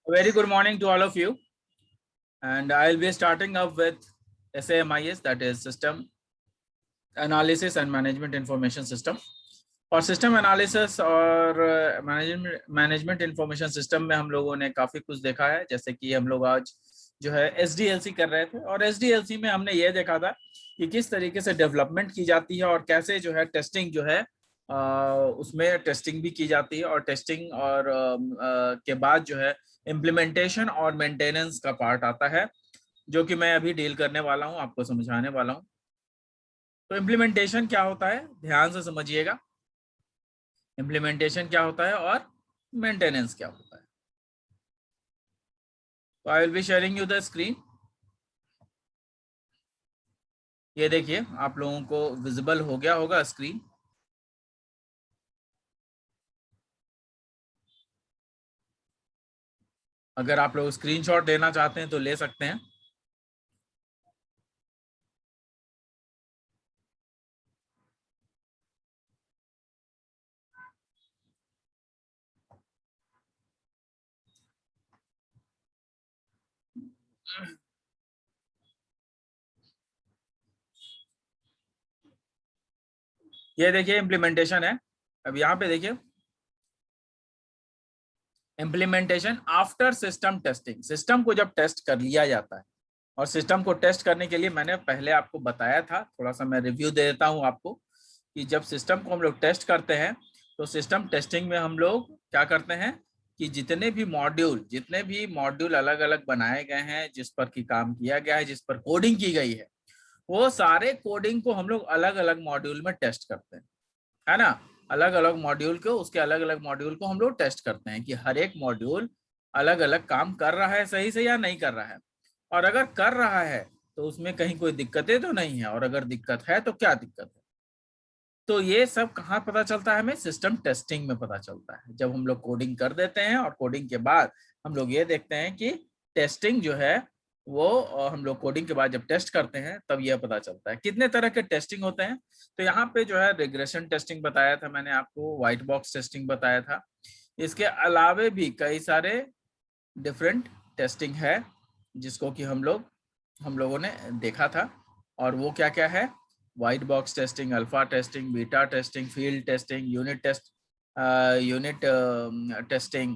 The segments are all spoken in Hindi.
Very good morning to all of you, and I'll be starting up with SAMIS, that is System Analysis and Management Information System. और सिस्टम एनालिसिस और मैनेजमेंट इंफॉर्मेशन सिस्टम में हम लोगों ने काफ़ी कुछ देखा है, जैसे कि हम लोग आज जो है SDLC कर रहे थे और SDLC में हमने ये देखा था कि किस तरीके से डेवलपमेंट की जाती है और कैसे जो है टेस्टिंग जो है उसमें टेस्टिंग भी की जाती है और टेस्टिंग और के बाद जो है इम्प्लीमेंटेशन और मेंटेनेंस का पार्ट आता है, जो कि मैं अभी डील करने वाला हूँ, आपको समझाने वाला हूँ। तो इम्प्लीमेंटेशन क्या होता है, ध्यान से समझिएगा। इम्प्लीमेंटेशन क्या होता है और मेंटेनेंस क्या होता है। तो I will be sharing you the screen. ये देखिए, आप लोगों को विजिबल हो गया होगा स्क्रीन। अगर आप लोग स्क्रीनशॉट लेना चाहते हैं तो ले सकते हैं। ये देखिए इम्प्लीमेंटेशन है। अब यहाँ पे देखिए implementation after system testing. System को जब टेस्ट कर लिया जाता है, और सिस्टम को टेस्ट करने के लिए मैंने पहले आपको बताया था, थोड़ा सा मैं रिव्यू दे देता हूँ आपको, कि जब सिस्टम को हम लोग टेस्ट करते हैं तो सिस्टम टेस्टिंग में हम लोग क्या करते हैं कि जितने भी मॉड्यूल अलग अलग बनाए गए हैं, जिस पर की काम किया गया है, जिस पर कोडिंग की गई है, वो सारे कोडिंग को हम लोग अलग अलग मॉड्यूल में टेस्ट करते हैं, है ना। अलग अलग मॉड्यूल को, उसके अलग अलग मॉड्यूल को हम लोग टेस्ट करते हैं कि हर एक मॉड्यूल अलग अलग काम कर रहा है सही से या नहीं कर रहा है, और अगर कर रहा है तो उसमें कहीं कोई दिक्कतें तो नहीं है, और अगर दिक्कत है तो क्या दिक्कत है। तो ये सब कहाँ पता चलता है हमें? सिस्टम टेस्टिंग में पता चलता है। जब हम लोग कोडिंग कर देते हैं और कोडिंग के बाद हम लोग ये देखते हैं कि टेस्टिंग जो है वो, हम लोग कोडिंग के बाद जब टेस्ट करते हैं तब यह पता चलता है। कितने तरह के टेस्टिंग होते हैं, तो यहाँ पे जो है रिग्रेशन टेस्टिंग बताया था मैंने आपको, व्हाइट बॉक्स टेस्टिंग बताया था। इसके अलावे भी कई सारे डिफरेंट टेस्टिंग है जिसको कि हम लोगों ने देखा था। और वो क्या क्या है? White box testing, alpha testing, beta testing, field testing, unit testing.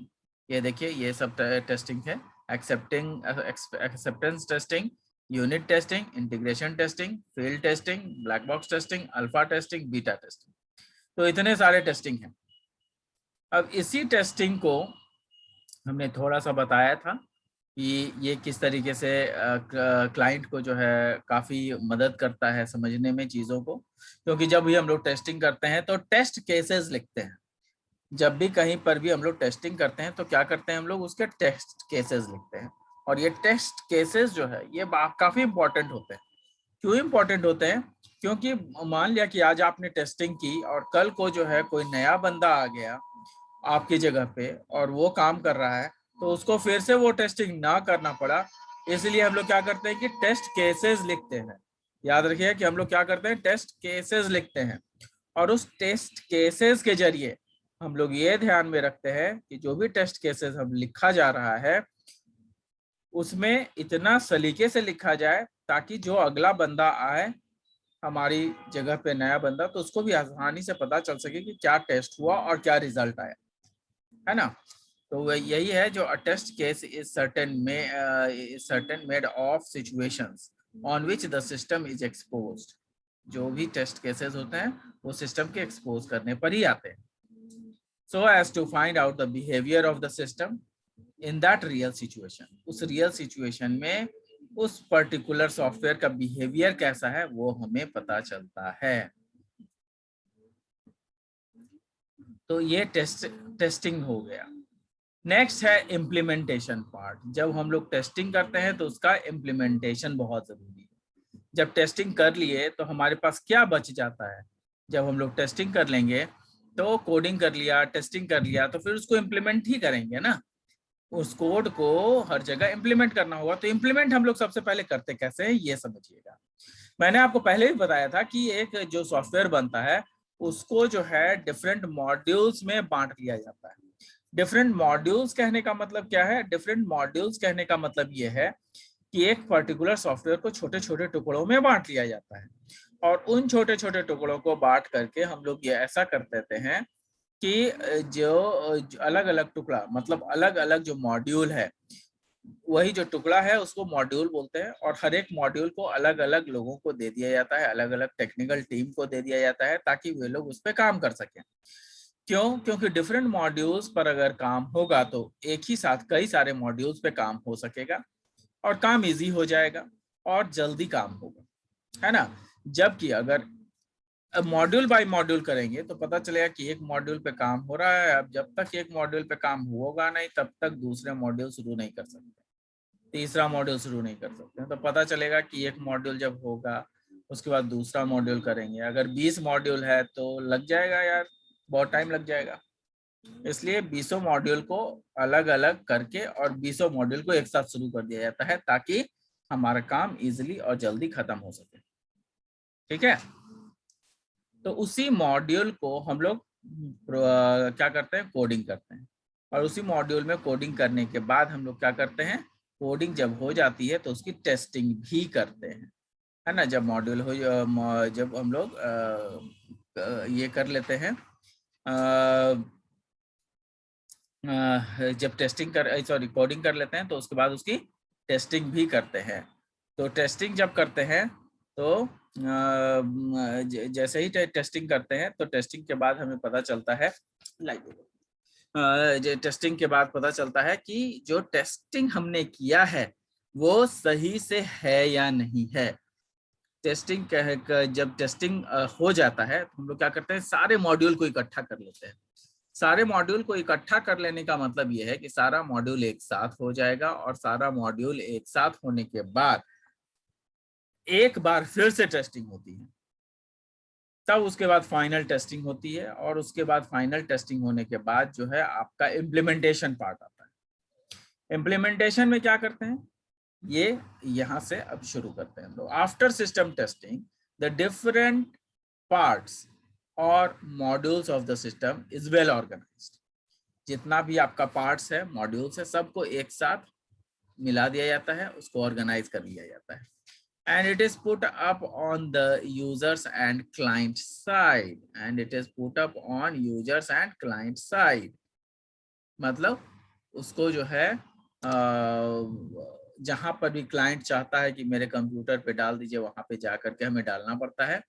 ये देखिए ये सब टेस्टिंग है। Acceptance testing, unit testing, integration testing, field testing, black box testing, alpha testing, beta testing. तो इतने सारे टेस्टिंग हैं। अब इसी टेस्टिंग को हमने थोड़ा सा बताया था कि ये किस तरीके से क्लाइंट को जो है काफ़ी मदद करता है समझने में चीज़ों को, क्योंकि जब भी हम लोग टेस्टिंग करते हैं तो टेस्ट केसेस लिखते हैं। जब भी कहीं पर भी हम लोग टेस्टिंग करते हैं तो क्या करते हैं हम लोग? उसके टेस्ट केसेस लिखते हैं। और ये टेस्ट केसेस जो है ये काफ़ी इंपॉर्टेंट होते हैं। क्यों इंपॉर्टेंट होते हैं? क्योंकि मान लिया कि आज आपने टेस्टिंग की और कल को जो है कोई नया बंदा आ गया आपकी जगह पे और वो काम कर रहा है, तो उसको फिर से वो टेस्टिंग ना करना पड़ा, इसलिए हम लोग क्या करते हैं कि टेस्ट केसेस लिखते हैं। याद रखिए कि हम लोग क्या करते हैं? टेस्ट केसेस लिखते हैं। और उस टेस्ट केसेस के जरिए हम लोग ये ध्यान में रखते हैं कि जो भी टेस्ट केसेस हम लिखा जा रहा है उसमें इतना सलीके से लिखा जाए ताकि जो अगला बंदा आए हमारी जगह पे, नया बंदा, तो उसको भी आसानी से पता चल सके कि क्या टेस्ट हुआ और क्या रिजल्ट आया, है ना। तो यही है जो test case is certain made of situations on which the system is exposed. जो भी टेस्ट केसेस होते हैं वो सिस्टम के एक्सपोज करने पर ही आते हैं। So as to find out the behaviour of the system in that real situation. उस रियल सिचुएशन में उस पर्टिकुलर सॉफ्टवेयर का बिहेवियर कैसा है वो हमें पता चलता है। तो ये टेस्टिंग हो गया। नेक्स्ट है इम्प्लीमेंटेशन पार्ट। जब हम लोग टेस्टिंग करते हैं तो उसका इम्प्लीमेंटेशन बहुत जरूरी है। जब टेस्टिंग कर लिए तो हमारे पास क्या बच जाता है? जब हम लोग टेस्टिंग कर लेंगे तो कोडिंग कर लिया, टेस्टिंग कर लिया, तो फिर उसको इम्प्लीमेंट ही करेंगे ना। उस कोड को हर जगह इम्प्लीमेंट करना होगा। तो इम्प्लीमेंट हम लोग सबसे पहले करते कैसे हैं ये समझिएगा। मैंने आपको पहले भी बताया था कि एक जो सॉफ्टवेयर बनता है उसको जो है डिफरेंट मॉड्यूल्स में बांट लिया जाता है। डिफरेंट मॉड्यूल्स कहने का मतलब क्या है? डिफरेंट मॉड्यूल्स कहने का मतलब ये है कि एक पर्टिकुलर सॉफ्टवेयर को छोटे छोटे टुकड़ों में बांट लिया जाता है, और उन छोटे छोटे टुकड़ों को बांट करके हम लोग ये ऐसा कर देते हैं कि जो अलग अलग टुकड़ा, मतलब अलग अलग जो मॉड्यूल है, वही जो टुकड़ा है उसको मॉड्यूल बोलते हैं, और हर एक मॉड्यूल को अलग अलग लोगों को दे दिया जाता है, अलग अलग टेक्निकल टीम को दे दिया जाता है, ताकि वे लोग उस पर काम कर सकें। क्यों? क्योंकि डिफरेंट मॉड्यूल्स पर अगर काम होगा तो एक ही साथ कई सारे मॉड्यूल्स पे काम हो सकेगा, और काम इजी हो जाएगा, और जल्दी काम होगा, है ना। जबकि अगर मॉड्यूल बाय मॉड्यूल करेंगे तो पता चलेगा कि एक मॉड्यूल पे काम हो रहा है, अब जब तक एक मॉड्यूल पे काम होगा नहीं तब तक दूसरे मॉड्यूल शुरू नहीं कर सकते, तीसरा मॉड्यूल शुरू नहीं कर सकते। तो पता चलेगा कि एक मॉड्यूल जब होगा उसके बाद दूसरा मॉड्यूल करेंगे, अगर 20 मॉड्यूल है तो लग जाएगा यार, बहुत टाइम लग जाएगा। इसलिए 20 मॉड्यूल को अलग अलग करके और 20 मॉड्यूल को एक साथ शुरू कर दिया जाता है, ताकि हमारा काम इजीली और जल्दी खत्म हो सके। ठीक है, तो उसी मॉड्यूल को हम लोग क्या करते हैं, कोडिंग करते हैं, और उसी मॉड्यूल में कोडिंग करने के बाद हम लोग क्या करते हैं, कोडिंग जब हो जाती है तो उसकी टेस्टिंग भी करते हैं, है ना। जब मॉड्यूल हो, जब हम लोग ये कर लेते हैं, जब टेस्टिंग कर सॉरी कोडिंग कर लेते हैं तो उसके बाद उसकी टेस्टिंग भी करते हैं। तो टेस्टिंग जब करते हैं तो जैसे ही टेस्टिंग करते हैं तो टेस्टिंग के बाद हमें पता चलता है, टेस्टिंग के बाद पता चलता है कि जो टेस्टिंग हमने किया है वो सही से है या नहीं है। टेस्टिंग जब टेस्टिंग हो जाता है तो हम लोग क्या करते हैं, सारे मॉड्यूल को इकट्ठा कर लेते हैं। सारे मॉड्यूल को इकट्ठा कर लेने का मतलब ये है कि सारा मॉड्यूल एक साथ हो जाएगा, और सारा मॉड्यूल एक साथ होने के बाद एक बार फिर से टेस्टिंग होती है, तब उसके बाद फाइनल टेस्टिंग होती है, और उसके बाद फाइनल टेस्टिंग होने के बाद जो है आपका इम्प्लीमेंटेशन पार्ट आता है। इम्प्लीमेंटेशन में क्या करते हैं, ये यहां से अब शुरू करते हैं। तो after system testing the different parts और modules of the system is well organized. जितना भी आपका पार्ट्स है, मॉड्यूल्स है, सबको एक साथ मिला दिया जाता है, उसको ऑर्गेनाइज कर लिया जाता है, and it is put up on the users and client side, and it is put up on users and client side। मतलब उसको जो है जहां पर भी क्लाइंट चाहता है कि मेरे कंप्यूटर पे डाल दीजिए, वहां पे जा करके हमें डालना पड़ता है,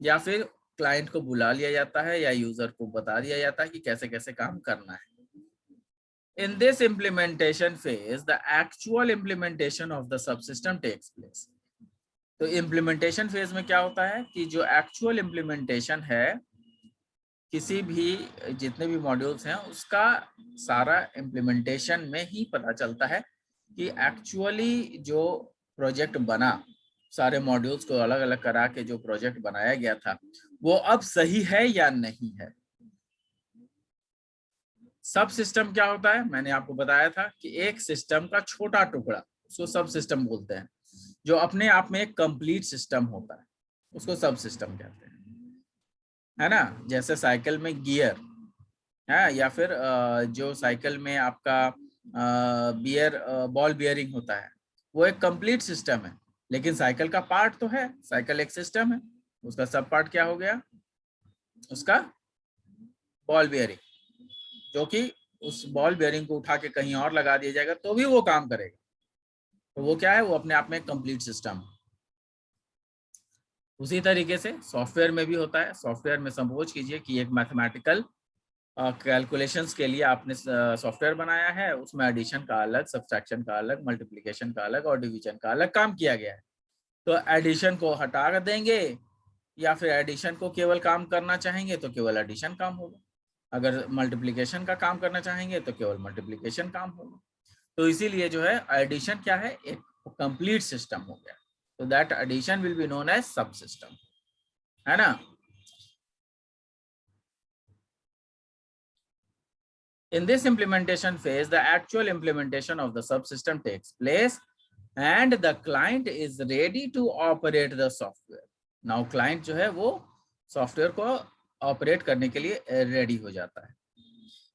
या फिर क्लाइंट को बुला लिया जाता है या यूजर को बता दिया जाता है कि कैसे कैसे काम करना है। In this implementation phase, the actual implementation of the subsystem takes place। तो इम्प्लीमेंटेशन फेज में क्या होता है कि जो एक्चुअल इम्प्लीमेंटेशन है किसी भी, जितने भी मॉड्यूल्स हैं उसका सारा इम्प्लीमेंटेशन में ही पता चलता है कि एक्चुअली जो प्रोजेक्ट बना, सारे मॉड्यूल्स को अलग अलग करा के जो प्रोजेक्ट बनाया गया था वो अब सही है या नहीं है। सब सिस्टम क्या होता है, मैंने आपको बताया था कि एक सिस्टम का छोटा टुकड़ा, उसको सब सिस्टम बोलते हैं। जो अपने आप में एक कंप्लीट सिस्टम होता है उसको सब सिस्टम कहते हैं, है ना। जैसे साइकिल में गियर है, या फिर जो साइकिल में आपका बॉल बियरिंग होता है, वो एक कंप्लीट सिस्टम है, लेकिन साइकिल का पार्ट तो है, साइकिल एक सिस्टम है, उसका सब पार्ट क्या हो गया, उसका बॉल बियरिंग, जो कि उस बॉल बियरिंग को उठा के कहीं और लगा दिया जाएगा तो भी वो काम करेगा। तो वो क्या है, वो अपने आप में एक कंप्लीट सिस्टम है। उसी तरीके से सॉफ्टवेयर में भी होता है। सॉफ्टवेयर में सपोज कीजिए कि एक मैथमेटिकल कैलकुलेशंस के लिए आपने सॉफ्टवेयर बनाया है, उसमें एडिशन का अलग, सब्सट्रैक्शन का अलग, मल्टीप्लिकेशन का अलग और डिवीजन का अलग काम किया गया है। तो एडिशन को हटा कर देंगे, या फिर एडिशन को केवल काम करना चाहेंगे तो केवल एडिशन काम होगा, अगर मल्टीप्लिकेशन का काम करना चाहेंगे तो केवल मल्टीप्लिकेशन काम होगा। तो इसीलिए जो है एडिशन क्या है, एक कंप्लीट सिस्टम हो गया, तो that addition will be known as sub system, है ना। In this implementation phase, the actual implementation of the subsystem takes place and the client is ready to operate the software. Now client जो है वो सॉफ्टवेयर को ऑपरेट करने के लिए रेडी हो जाता है।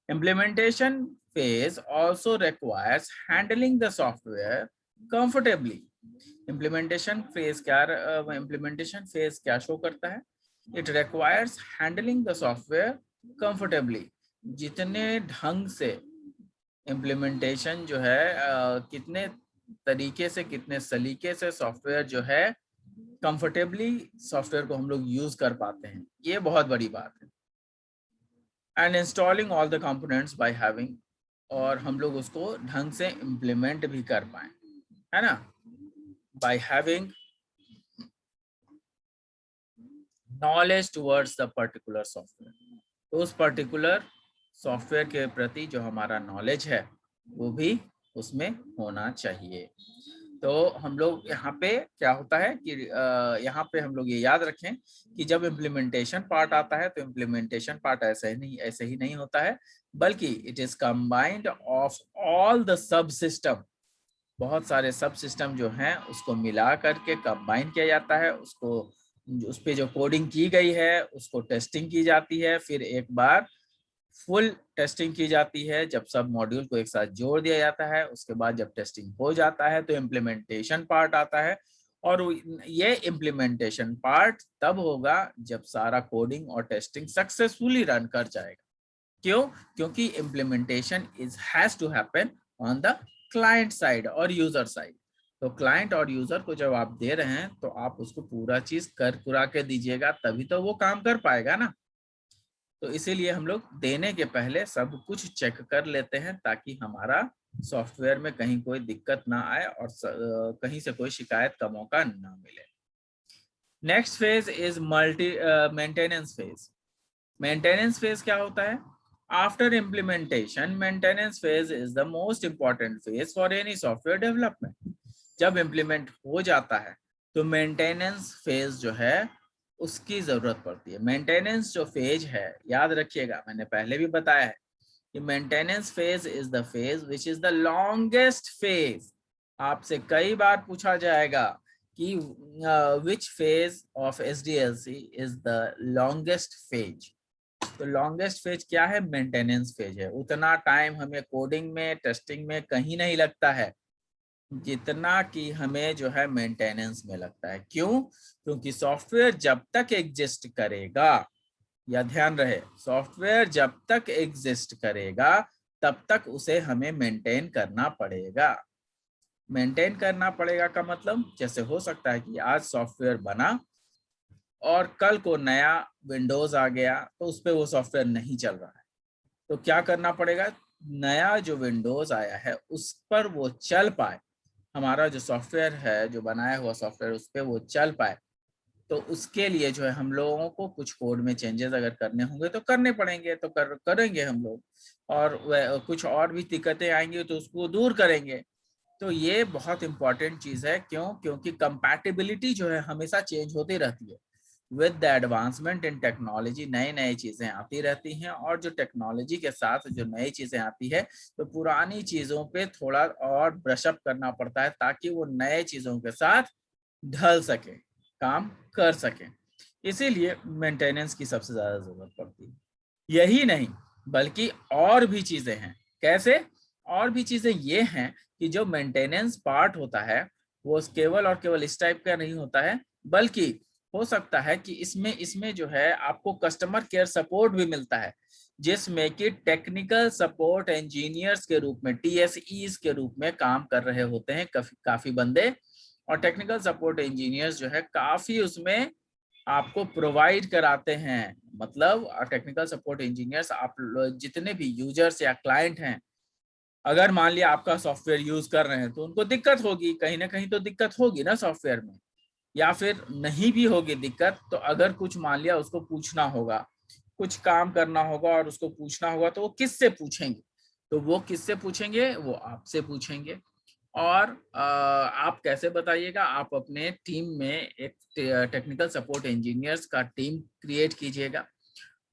Implementation phase also requires handling the software comfortably. Implementation phase क्या शो करता है? It requires handling the software comfortably. जितने ढंग से इम्प्लीमेंटेशन जो है कितने तरीके से, कितने सलीके से सॉफ्टवेयर जो है कंफर्टेबली सॉफ्टवेयर को हम लोग यूज कर पाते हैं, ये बहुत बड़ी बात है. And installing all the components by having, और हम लोग उसको ढंग से इम्प्लीमेंट भी कर पाए, है ना, by having knowledge towards the particular software. तो उस पर्टिकुलर सॉफ्टवेयर के प्रति जो हमारा नॉलेज है वो भी उसमें होना चाहिए. तो हम लोग यहाँ पे क्या होता है कि यहाँ पे हम लोग ये याद रखें कि जब इम्प्लीमेंटेशन पार्ट आता है तो इम्प्लीमेंटेशन पार्ट ऐसे ही नहीं होता है, बल्कि it is combined of all the sub system. बहुत सारे सब सिस्टम जो हैं उसको मिला करके कंबाइन किया जाता है, उसको उस पे जो कोडिंग की गई है उसको टेस्टिंग की जाती है, फिर एक बार फुल टेस्टिंग की जाती है जब सब मॉड्यूल को एक साथ जोड़ दिया जाता है. उसके बाद जब टेस्टिंग हो जाता है तो इम्प्लीमेंटेशन पार्ट आता है, और ये इम्प्लीमेंटेशन पार्ट तब होगा जब सारा कोडिंग और टेस्टिंग सक्सेसफुली रन कर जाएगा. क्यों? क्योंकि implementation has to happen on the client side और यूजर साइड. तो क्लाइंट और यूजर को जब आप दे रहे हैं तो आप उसको पूरा चीज कर कुरा के दीजिएगा, तभी तो वो काम कर पाएगा ना. तो इसीलिए हम लोग देने के पहले सब कुछ चेक कर लेते हैं ताकि हमारा सॉफ्टवेयर में कहीं कोई दिक्कत ना आए और कहीं से कोई शिकायत का मौका ना मिले. Next phase is maintenance phase. Maintenance phase क्या होता है? After implementation maintenance phase is the most important phase for any software development. जब इम्प्लीमेंट हो जाता है तो मेंटेनेंस फेज जो है उसकी जरूरत पड़ती है. मेंटेनेंस जो फेज है, याद रखिएगा, मैंने पहले भी बताया है कि maintenance phase is the phase which is the longest phase. आपसे कई बार पूछा जाएगा कि which phase of SDLC is the longest phase. तो लॉन्गेस्ट फेज क्या है? मेंटेनेंस फेज है. उतना टाइम हमें कोडिंग में, टेस्टिंग में कहीं नहीं लगता है जितना कि हमें जो है मेंटेनेंस में लगता है. क्यों? क्योंकि सॉफ्टवेयर जब तक एग्जिस्ट करेगा, या ध्यान रहे, सॉफ्टवेयर जब तक एग्जिस्ट करेगा तब तक उसे हमें मेंटेन करना पड़ेगा. मेंटेन करना पड़ेगा का मतलब, जैसे हो सकता है कि आज सॉफ्टवेयर बना और कल को नया विंडोज आ गया तो उस पर वो सॉफ्टवेयर नहीं चल रहा है, तो क्या करना पड़ेगा? नया जो विंडोज आया है उस पर वो चल पाए, हमारा जो सॉफ्टवेयर है, जो बनाया हुआ सॉफ्टवेयर उस पर वो चल पाए, तो उसके लिए जो है हम लोगों को कुछ कोड में चेंजेस अगर करने होंगे तो करने पड़ेंगे, तो करेंगे हम लोग. और कुछ और भी दिक्कतें आएंगी तो उसको दूर करेंगे. तो ये बहुत इंपॉर्टेंट चीज है. क्यों? क्योंकि कंपैटिबिलिटी जो है हमेशा चेंज होती रहती है. With the advancement in technology नई नई चीजें आती रहती हैं, और जो टेक्नोलॉजी के साथ जो नई चीजें आती है तो पुरानी चीजों पे थोड़ा और ब्रशअप करना पड़ता है ताकि वो नए चीजों के साथ ढल सके, काम कर सके. इसीलिए मेंटेनेंस की सबसे ज्यादा जरूरत पड़ती है. यही नहीं बल्कि और भी चीजें हैं. कैसे? और भी चीजें ये हैं कि जो मेंटेनेंस पार्ट होता है वो केवल और केवल इस टाइप का नहीं होता है, बल्कि हो सकता है कि इसमें जो है आपको कस्टमर केयर सपोर्ट भी मिलता है, जिसमें कि टेक्निकल सपोर्ट इंजीनियर्स के रूप में, TSEs के रूप में काम कर रहे होते हैं काफी बंदे. और टेक्निकल सपोर्ट इंजीनियर्स जो है काफी उसमें आपको प्रोवाइड कराते हैं. मतलब टेक्निकल सपोर्ट इंजीनियर्स, आप जितने भी यूजर्स या क्लाइंट हैं, अगर मान लिया आपका सॉफ्टवेयर यूज कर रहे हैं तो उनको दिक्कत होगी, कहीं ना कहीं तो दिक्कत होगी ना सॉफ्टवेयर में, या फिर नहीं भी होगी दिक्कत तो अगर कुछ मान लिया उसको पूछना होगा, कुछ काम करना होगा और उसको पूछना होगा, तो वो किससे पूछेंगे? तो वो किससे पूछेंगे? वो आपसे पूछेंगे. और आप कैसे बताइएगा? आप अपने टीम में एक टेक्निकल सपोर्ट इंजीनियर्स का टीम क्रिएट कीजिएगा,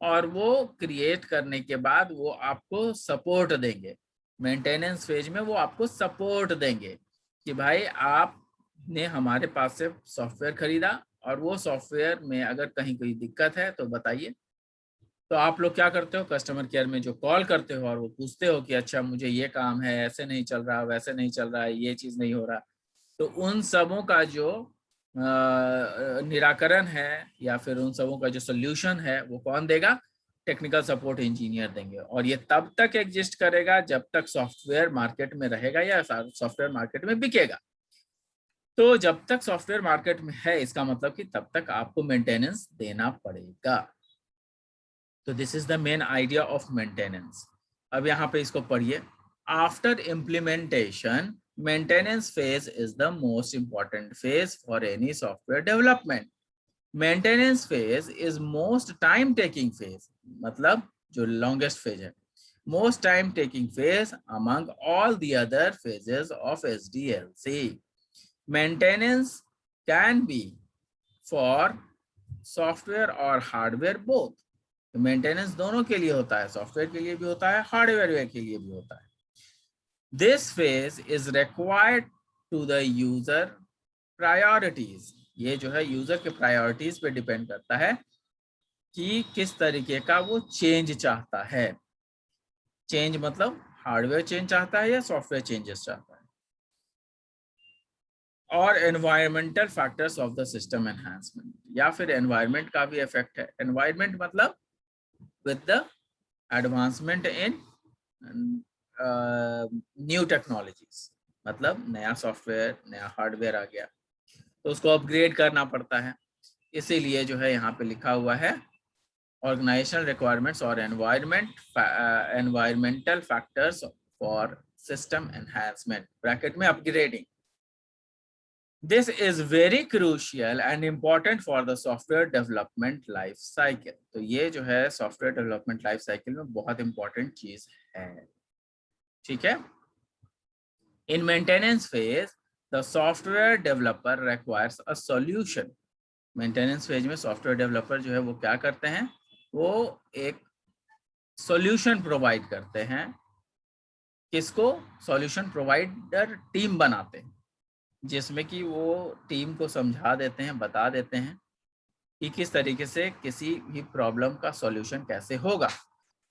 और वो क्रिएट करने के बाद वो आपको सपोर्ट देंगे. मेंटेनेंस फेज में वो आपको सपोर्ट देंगे कि भाई आपने हमारे पास से सॉफ्टवेयर खरीदा और वो सॉफ्टवेयर में अगर कहीं कोई दिक्कत है तो बताइए, तो आप लोग क्या करते हो, कस्टमर केयर में जो कॉल करते हो और वो पूछते हो कि अच्छा मुझे ये काम है, ऐसे नहीं चल रहा, वैसे नहीं चल रहा है, ये चीज नहीं हो रहा, तो उन सबों का जो निराकरण है या फिर उन सबों का जो सोल्यूशन है वो कौन देगा, टेक्निकल सपोर्ट इंजीनियर देंगे। और ये तब तक एग्जिस्ट करेगा जब तक सॉफ्टवेयर मार्केट में रहेगा या सॉफ्टवेयर मार्केट में बिकेगा। तो जब तक सॉफ्टवेयर मार्केट में है, इसका मतलब कि तब तक आपको मेंटेनेंस देना पड़ेगा। तो this is the main idea of maintenance. अब यहाँ पे इसको पढ़िए। After implementation, maintenance phase is the most important phase for any software development. Maintenance phase is most time taking phase, मतलब जो लॉन्गेस्ट फेज है, most time taking phase among all the other phases of SDLC. Maintenance can be for software or hardware both. Maintenance दोनों के लिए होता है, सॉफ्टवेयर के लिए भी होता है, हार्डवेयर के लिए भी होता है। This phase is required to the user priorities. ये जो है यूजर के प्रायोरिटीज पे डिपेंड करता है कि किस तरीके का वो चेंज चाहता है। चेंज मतलब हार्डवेयर चेंज चाहता है या सॉफ्टवेयर चेंजेस चाहता है। और environmental factors of the system enhancement, या फिर एनवायरमेंट का भी इफेक्ट है। एनवायरमेंट मतलब with the advancement in new technologies, मतलब नया सॉफ्टवेयर नया हार्डवेयर आ गया तो उसको अपग्रेड करना पड़ता है। इसीलिए जो है यहाँ पे लिखा हुआ है ऑर्गेनाइजेशनल रिक्वायरमेंट्स और environmental factors for system enhancement, bracket में upgrading. This is very crucial and important for the software development life cycle. तो ये जो है सॉफ्टवेयर डेवलपमेंट लाइफ साइकिल में बहुत इंपॉर्टेंट चीज है, ठीक है। In maintenance phase, the software developer requires a solution. Maintenance phase में सॉफ्टवेयर डेवलपर जो है वो क्या करते हैं, वो एक सॉल्यूशन प्रोवाइड करते हैं। किसको? सॉल्यूशन प्रोवाइडर टीम बनाते हैं, जिसमें कि वो टीम को समझा देते हैं, बता देते हैं कि किस तरीके से किसी भी प्रॉब्लम का सॉल्यूशन कैसे होगा।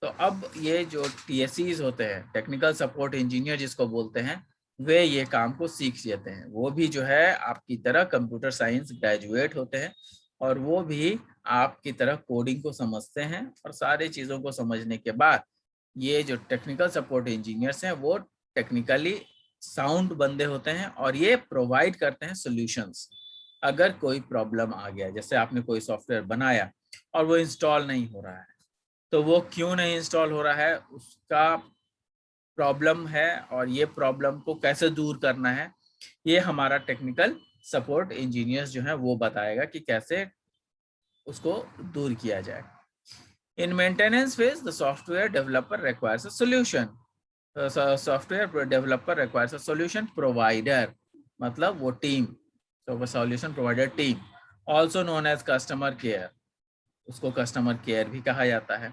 तो अब ये जो TSEs होते हैं, टेक्निकल सपोर्ट इंजीनियर जिसको बोलते हैं, वे ये काम को सीख लेते हैं। वो भी जो है आपकी तरह कंप्यूटर साइंस ग्रेजुएट होते हैं और वो भी आपकी तरह कोडिंग को समझते हैं। और सारी चीज़ों को समझने के बाद ये जो टेक्निकल सपोर्ट इंजीनियर्स हैं वो टेक्निकली साउंड बंदे होते हैं और ये प्रोवाइड करते हैं सॉल्यूशंस। अगर कोई प्रॉब्लम आ गया, जैसे आपने कोई सॉफ्टवेयर बनाया और वो इंस्टॉल नहीं हो रहा है, तो वो क्यों नहीं इंस्टॉल हो रहा है, उसका प्रॉब्लम है और ये प्रॉब्लम को कैसे दूर करना है, ये हमारा टेक्निकल सपोर्ट इंजीनियर्स जो है वो बताएगा कि कैसे उसको दूर किया जाए। In maintenance phase the software developer requires a solution. Software developer requires a solution provider, मतलब वो टीम, तो वो solution provider team, also known as customer care, उसको कस्टमर केयर भी कहा जाता है,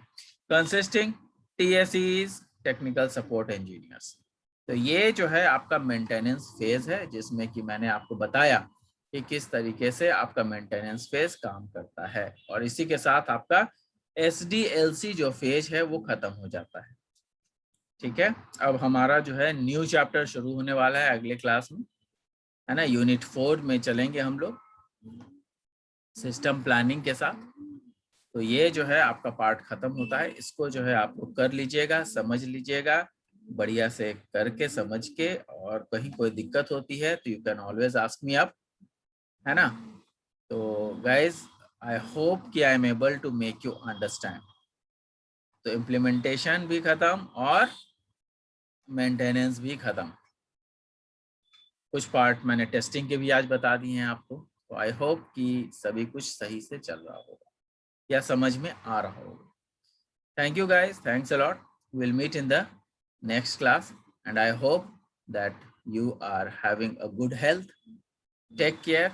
consisting TSEs technical support engineers. तो ये जो है आपका मेंटेनेंस फेज है, जिसमें कि मैंने आपको बताया कि किस तरीके से आपका मेंटेनेंस फेज काम करता है। और इसी के साथ आपका SDLC जो फेज है वो खत्म हो जाता है, ठीक है। अब हमारा जो है न्यू चैप्टर शुरू होने वाला है अगले क्लास में, है ना। यूनिट 4 में चलेंगे हम लोग सिस्टम प्लानिंग के साथ। तो ये जो है आपका पार्ट खत्म होता है, इसको जो है आप लोग कर लीजिएगा, समझ लीजिएगा बढ़िया से करके समझ के, और कहीं कोई दिक्कत होती है तो you can always ask me up, है ना। तो गाइज आई होप कि I am able to make you understand. तो इम्प्लीमेंटेशन भी खत्म और मेंटेनेंस भी खत्म। कुछ पार्ट मैंने टेस्टिंग के भी आज बता दिए हैं आपको। तो आई होप कि सभी कुछ सही से चल रहा होगा या समझ में आ रहा होगा। Thank you guys, thanks a lot. We'll meet in the next class and I hope that you are having a good health. Take care.